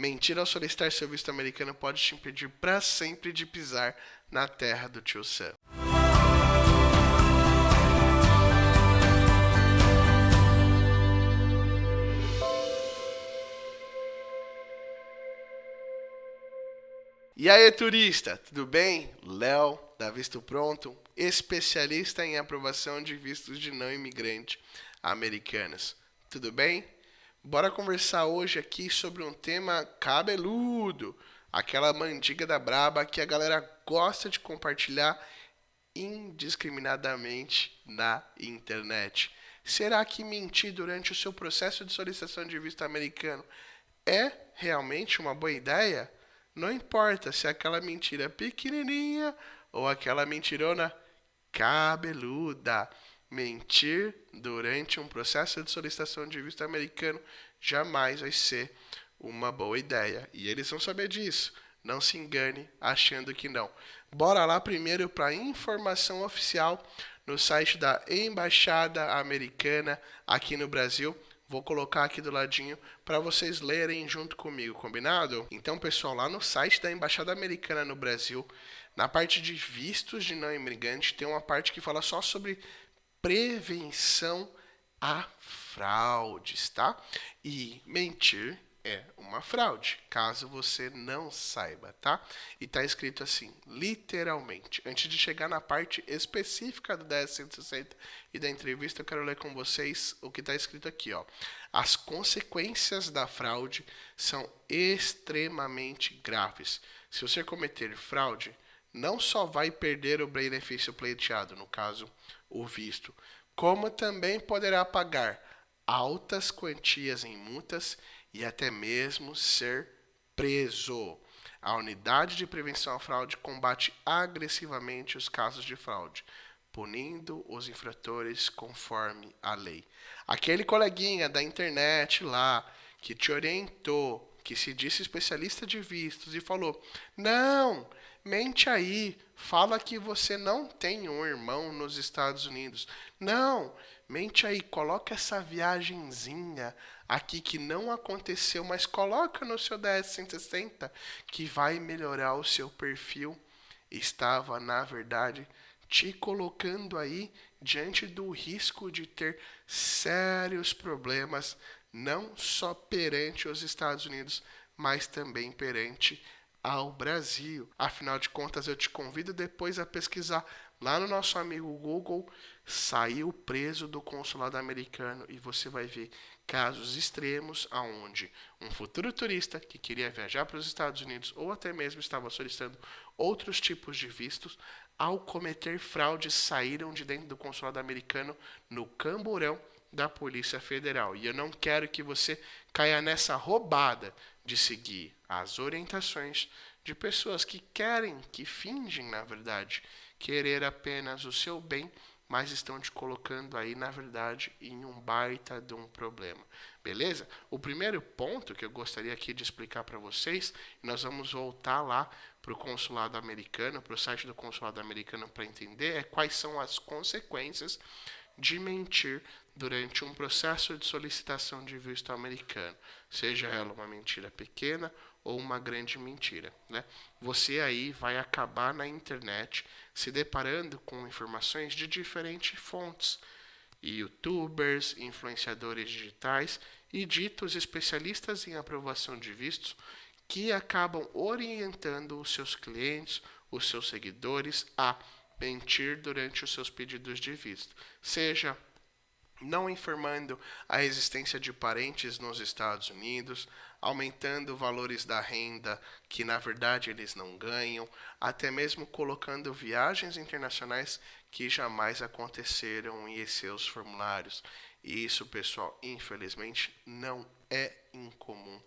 Mentir ao solicitar seu visto americano pode te impedir para sempre de pisar na terra do tio Sam. E aí, turista, tudo bem? Léo, da Visto Pronto, especialista em aprovação de vistos de não imigrante americanos. Tudo bem? Bora conversar hoje aqui sobre um tema cabeludo, aquela mandiga da braba que a galera gosta de compartilhar indiscriminadamente na internet. Será que mentir durante o seu processo de solicitação de visto americano é realmente uma boa ideia? Não importa se é aquela mentira pequenininha ou aquela mentirona cabeluda. Mentir durante um processo de solicitação de visto americano jamais vai ser uma boa ideia. E eles vão saber disso. Não se engane achando que não. Bora lá primeiro para a informação oficial no site da Embaixada Americana aqui no Brasil. Vou colocar aqui do ladinho para vocês lerem junto comigo, combinado? Então, pessoal, lá no site da Embaixada Americana no Brasil, na parte de vistos de não imigrante, tem uma parte que fala só sobre prevenção a fraudes, tá? E mentir é uma fraude, caso você não saiba, tá? E tá escrito assim, literalmente. Antes de chegar na parte específica do 10.160 e da entrevista, eu quero ler com vocês o que tá escrito aqui, ó. As consequências da fraude são extremamente graves. Se você cometer fraude, não só vai perder o benefício pleiteado, no caso, o visto, como também poderá pagar altas quantias em multas e até mesmo ser preso. A Unidade de Prevenção à Fraude combate agressivamente os casos de fraude, punindo os infratores conforme a lei. Aquele coleguinha da internet lá que te orientou, que se disse especialista de vistos e falou: "Não, mente aí, fala que você não tem um irmão nos Estados Unidos. Não, mente aí, coloca essa viagenzinha aqui que não aconteceu, mas coloca no seu 10.160 que vai melhorar o seu perfil." Estava, na verdade, te colocando aí diante do risco de ter sérios problemas, não só perante os Estados Unidos, mas também perante ao Brasil. Afinal de contas, eu te convido depois a pesquisar lá no nosso amigo Google, saiu preso do consulado americano, e você vai ver casos extremos aonde um futuro turista que queria viajar para os Estados Unidos ou até mesmo estava solicitando outros tipos de vistos, ao cometer fraudes, saíram de dentro do consulado americano no camburão da Polícia Federal. E eu não quero que você caia nessa roubada de seguir as orientações de pessoas que querem, que fingem, na verdade, querer apenas o seu bem, mas estão te colocando aí, na verdade, em um baita de um problema. Beleza? O primeiro ponto que eu gostaria aqui de explicar para vocês, nós vamos voltar lá para o consulado americano, para o site do consulado americano para entender, é quais são as consequências de mentir durante um processo de solicitação de visto americano, seja ela uma mentira pequena ou uma grande mentira, né? Você aí vai acabar na internet se deparando com informações de diferentes fontes, youtubers, influenciadores digitais e ditos especialistas em aprovação de vistos que acabam orientando os seus clientes, os seus seguidores a mentir durante os seus pedidos de visto, seja não informando a existência de parentes nos Estados Unidos, aumentando valores da renda que na verdade eles não ganham, até mesmo colocando viagens internacionais que jamais aconteceram em seus formulários. E isso, pessoal, infelizmente não é incomum.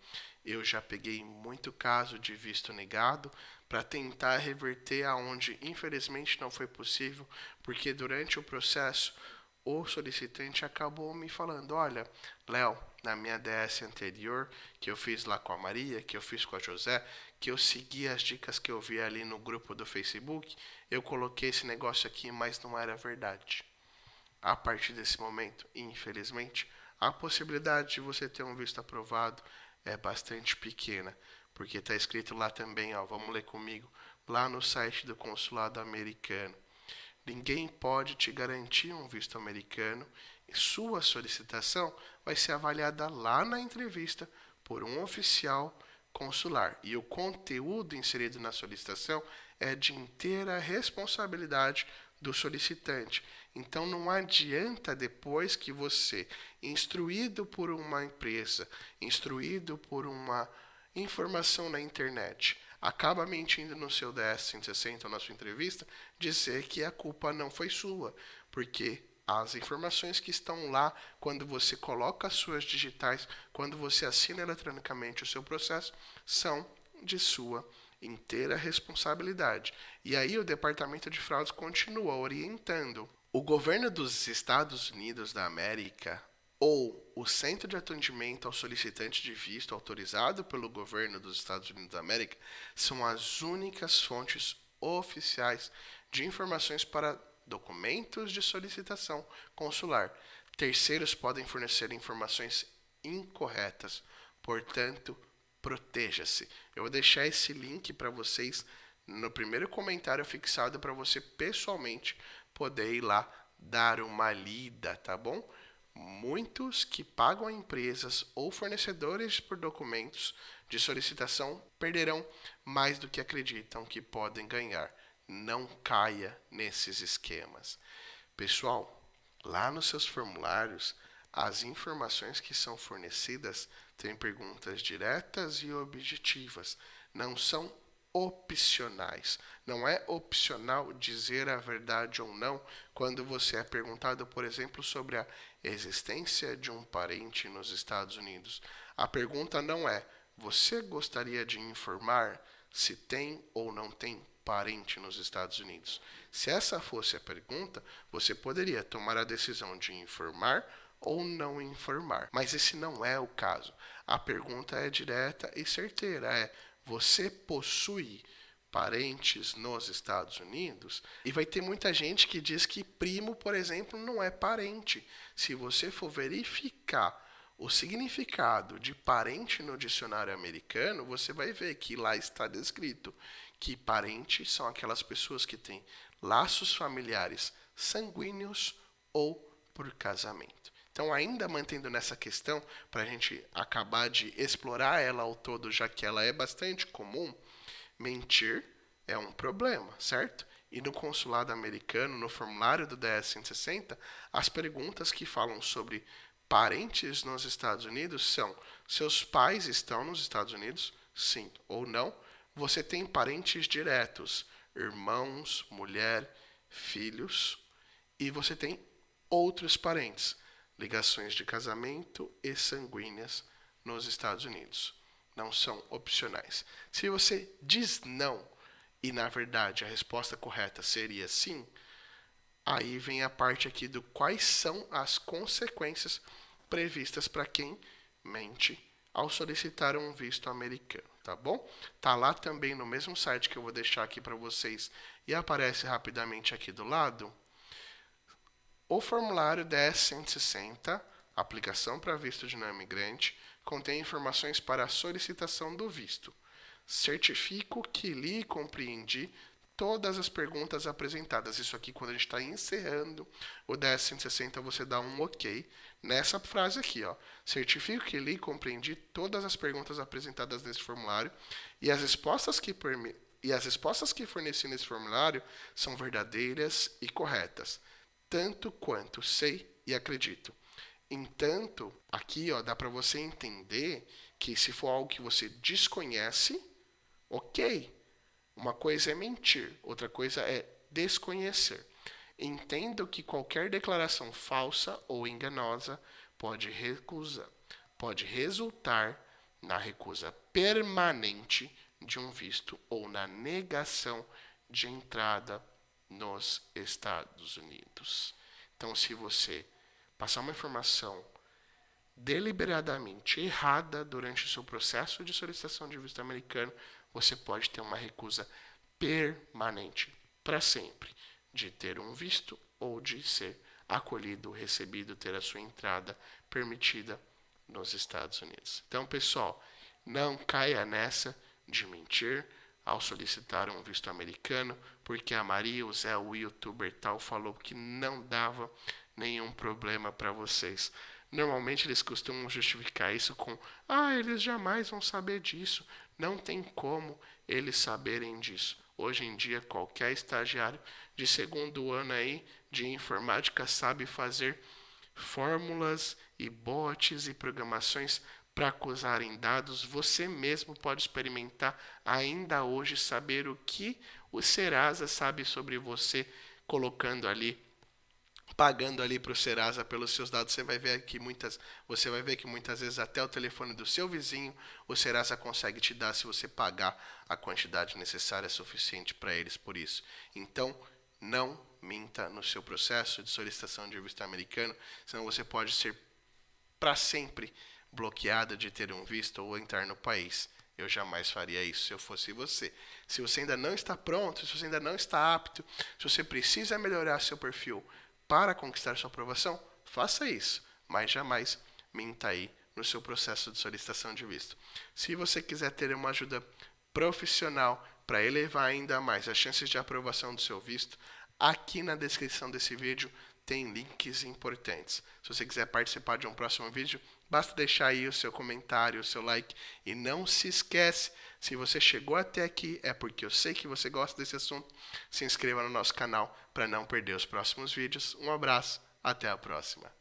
Eu já peguei muito caso de visto negado para tentar reverter aonde infelizmente não foi possível, porque durante o processo o solicitante acabou me falando: olha, Léo, na minha DS anterior, que eu fiz lá com a Maria, que eu fiz com a José, que eu segui as dicas que eu vi ali no grupo do Facebook, eu coloquei esse negócio aqui, mas não era verdade. A partir desse momento, infelizmente, a possibilidade de você ter um visto aprovado é bastante pequena, porque está escrito lá também, ó, vamos ler comigo, lá no site do consulado americano. Ninguém pode te garantir um visto americano e sua solicitação vai ser avaliada lá na entrevista por um oficial consular. E o conteúdo inserido na solicitação é de inteira responsabilidade do solicitante. Então não adianta depois que você, instruído por uma empresa, instruído por uma informação na internet, acaba mentindo no seu DS-160 ou na sua entrevista, dizer que a culpa não foi sua, porque as informações que estão lá, quando você coloca as suas digitais, quando você assina eletronicamente o seu processo, são de sua inteira responsabilidade. E aí o Departamento de Fraudes continua orientando. O governo dos Estados Unidos da América ou o Centro de Atendimento ao Solicitante de Visto autorizado pelo governo dos Estados Unidos da América são as únicas fontes oficiais de informações para documentos de solicitação consular. Terceiros podem fornecer informações incorretas, portanto, proteja-se. Eu vou deixar esse link para vocês no primeiro comentário fixado para você pessoalmente poder ir lá dar uma lida, tá bom? Muitos que pagam a empresas ou fornecedores por documentos de solicitação perderão mais do que acreditam que podem ganhar. Não caia nesses esquemas. Pessoal, lá nos seus formulários, as informações que são fornecidas têm perguntas diretas e objetivas. Não são opcionais. Não é opcional dizer a verdade ou não quando você é perguntado, por exemplo, sobre a existência de um parente nos Estados Unidos. A pergunta não é: você gostaria de informar se tem ou não tem parente nos Estados Unidos? Se essa fosse a pergunta, você poderia tomar a decisão de informar ou não informar. Mas esse não é o caso. A pergunta é direta e certeira. Você possui parentes nos Estados Unidos? E vai ter muita gente que diz que primo, por exemplo, não é parente. Se você for verificar o significado de parente no dicionário americano, você vai ver que lá está descrito que parentes são aquelas pessoas que têm laços familiares sanguíneos ou por casamento. Então, ainda mantendo nessa questão, para a gente acabar de explorar ela ao todo, já que ela é bastante comum, mentir é um problema, certo? E no consulado americano, no formulário do DS-160, as perguntas que falam sobre parentes nos Estados Unidos são: seus pais estão nos Estados Unidos? Sim ou não? Você tem parentes diretos, irmãos, mulher, filhos, e você tem outros parentes, ligações de casamento e sanguíneas nos Estados Unidos. Não são opcionais. Se você diz não e na verdade a resposta correta seria sim, aí vem a parte aqui do quais são as consequências previstas para quem mente ao solicitar um visto americano, tá bom? Tá lá também no mesmo site que eu vou deixar aqui para vocês e aparece rapidamente aqui do lado. O formulário DS-160, aplicação para visto de não imigrante, contém informações para a solicitação do visto. Certifico que li e compreendi todas as perguntas apresentadas. Isso aqui, quando a gente está encerrando o DS-160, você dá um OK nessa frase aqui, ó. Certifico que li e compreendi todas as perguntas apresentadas nesse formulário e as respostas que forneci nesse formulário são verdadeiras e corretas, tanto quanto sei e acredito. Entanto, aqui ó, dá para você entender que se for algo que você desconhece, ok. Uma coisa é mentir, outra coisa é desconhecer. Entendo que qualquer declaração falsa ou enganosa pode resultar na recusa permanente de um visto ou na negação de entrada nos Estados Unidos. Então, se você passar uma informação deliberadamente errada durante o seu processo de solicitação de visto americano, você pode ter uma recusa permanente, para sempre, de ter um visto ou de ser acolhido, recebido, ter a sua entrada permitida nos Estados Unidos. Então, pessoal, Não caia nessa de mentir ao solicitar um visto americano, porque a Maria, o Zé, o youtuber tal, falou que não dava nenhum problema para vocês. Normalmente eles costumam justificar isso com: eles jamais vão saber disso. Não tem como eles saberem disso. Hoje em dia, qualquer estagiário de segundo ano aí de informática sabe fazer fórmulas e bots e programações para acusarem dados. Você mesmo pode experimentar ainda hoje, saber o que o Serasa sabe sobre você, colocando ali, pagando ali para o Serasa pelos seus dados. Você vai ver que muitas vezes até o telefone do seu vizinho o Serasa consegue te dar se você pagar a quantidade necessária suficiente para eles por isso. Então, não minta no seu processo de solicitação de visto americano, senão você pode ser para sempre bloqueada de ter um visto ou entrar no país. Eu jamais faria isso se eu fosse você. Se você ainda não está pronto, se você ainda não está apto, se você precisa melhorar seu perfil para conquistar sua aprovação, faça isso, mas jamais minta aí no seu processo de solicitação de visto. Se você quiser ter uma ajuda profissional para elevar ainda mais as chances de aprovação do seu visto, aqui na descrição desse vídeo tem links importantes. Se você quiser participar de um próximo vídeo, basta deixar aí o seu comentário, o seu like. E não se esquece, se você chegou até aqui, é porque eu sei que você gosta desse assunto. Se inscreva no nosso canal para não perder os próximos vídeos. Um abraço, até a próxima.